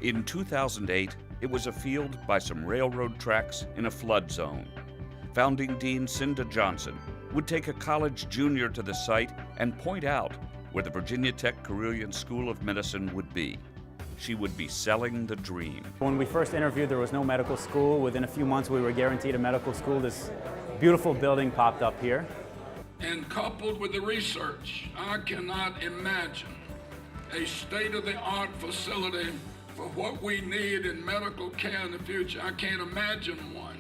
In 2008, it was a field by some railroad tracks in a flood zone. Founding Dean Cinda Johnson would take a college junior to the site and point out where the Virginia Tech Carilion School of Medicine would be. She would be selling the dream. When we first interviewed, there was no medical school. Within a few months, we were guaranteed a medical school. This beautiful building popped up here. And coupled with the research, I cannot imagine a state-of-the-art facility for what we need in medical care in the future. I can't imagine one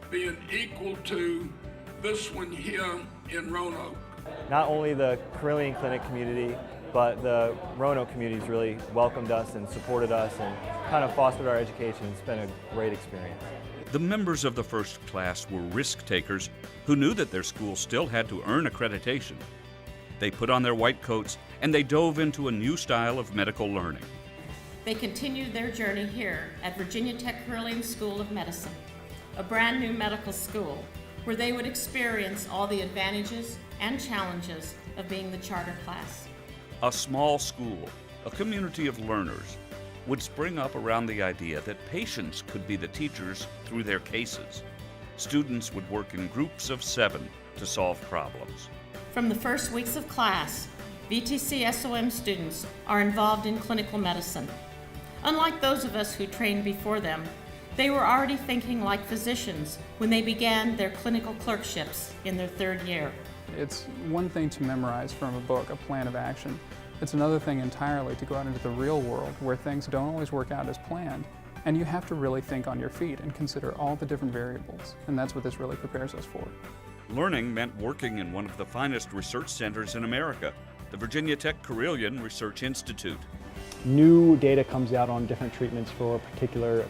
being equal to this one here in Roanoke. Not only the Carilion Clinic community, but the Roanoke community's really welcomed us and supported us and kind of fostered our education. It's been a great experience. The members of the first class were risk takers who knew that their school still had to earn accreditation. They put on their white coats and they dove into a new style of medical learning. They continued their journey here at Virginia Tech Carilion School of Medicine, a brand new medical school where they would experience all the advantages and challenges of being the charter class. A small school, a community of learners, would spring up around the idea that patients could be the teachers through their cases. Students would work in groups of 7 to solve problems. From the first weeks of class, VTCSOM students are involved in clinical medicine. Unlike those of us who trained before them, they were already thinking like physicians when they began their clinical clerkships in their 3rd year. It's one thing to memorize from a book a plan of action. It's another thing entirely to go out into the real world where things don't always work out as planned. And you have to really think on your feet and consider all the different variables. And that's what this really prepares us for. Learning meant working in one of the finest research centers in America, the Virginia Tech Carilion Research Institute. New data comes out on different treatments for particular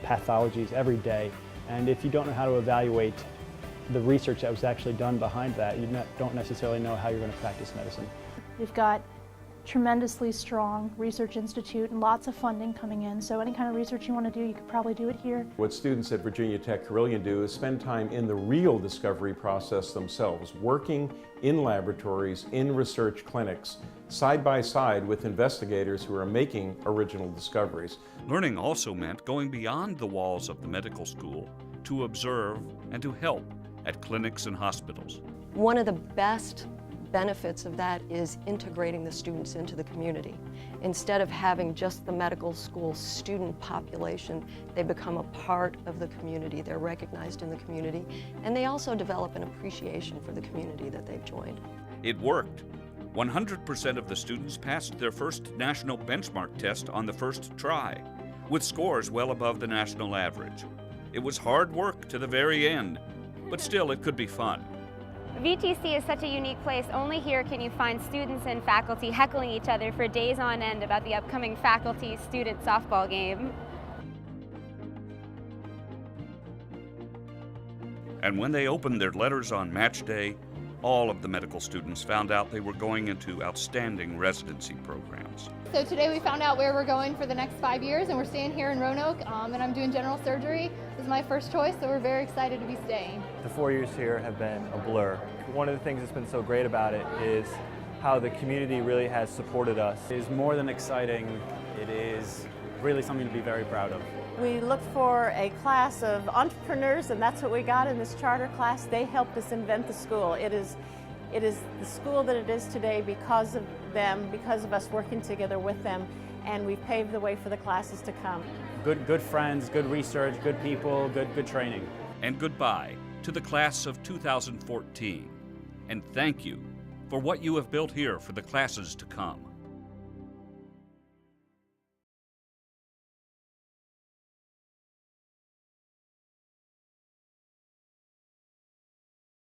pathologies every day. And if you don't know how to evaluate the research that was actually done behind that, you don't necessarily know how you're going to practice medicine. We've got tremendously strong research institute and lots of funding coming in, so any kind of research you want to do, you could probably do it here. What students at Virginia Tech Carilion do is spend time in the real discovery process themselves, working in laboratories, in research clinics, side by side with investigators who are making original discoveries. Learning also meant going beyond the walls of the medical school to observe and to help at clinics and hospitals. One of the best benefits of that is integrating the students into the community. Instead of having just the medical school student population, they become a part of the community. They're recognized in the community, and they also develop an appreciation for the community that they've joined. It worked. 100% of the students passed their first national benchmark test on the first try, with scores well above the national average. It was hard work to the very end, but still it could be fun. VTC is such a unique place. Only here can you find students and faculty heckling each other for days on end about the upcoming faculty-student softball game. And when they opened their letters on match day, all of the medical students found out they were going into outstanding residency programs. So today we found out where we're going for the next 5 years, and we're staying here in Roanoke, and I'm doing general surgery. This is my first choice, so we're very excited to be staying. The 4 years here have been a blur. One of the things that's been so great about it is how the community really has supported us. It is more than exciting. It is really something to be very proud of. We looked for a class of entrepreneurs, and that's what we got in this charter class. They helped us invent the school. It is the school that it is today because of them, because of us working together with them, and we've paved the way for the classes to come. Good friends, good research, good people, good training. And goodbye to the class of 2014. And thank you for what you have built here for the classes to come.